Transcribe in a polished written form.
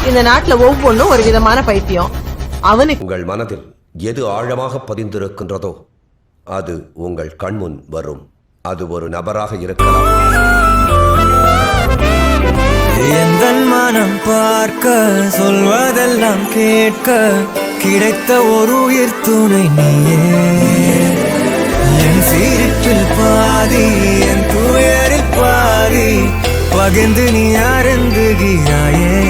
இந்த நாட்டுல ஒவ்வொன்றும் ஒரு விதமான பைத்தியம். அவனுக்கு உங்கள் மனதில் எது ஆழமாக பதிந்திருக்கின்றதோ அது உங்கள் கண்முன் வரும். அது ஒரு நபராக இருக்கலாம். எந்த மனம் பார்க்க சொல்வதெல்லாம் கேட்க கிடைத்த ஒரு உயிர் துணை நீயே. என் சிரிப்பில் பாதி என் துயரில் பாதி பகிர்ந்து நீ அருந்துகிறாயே.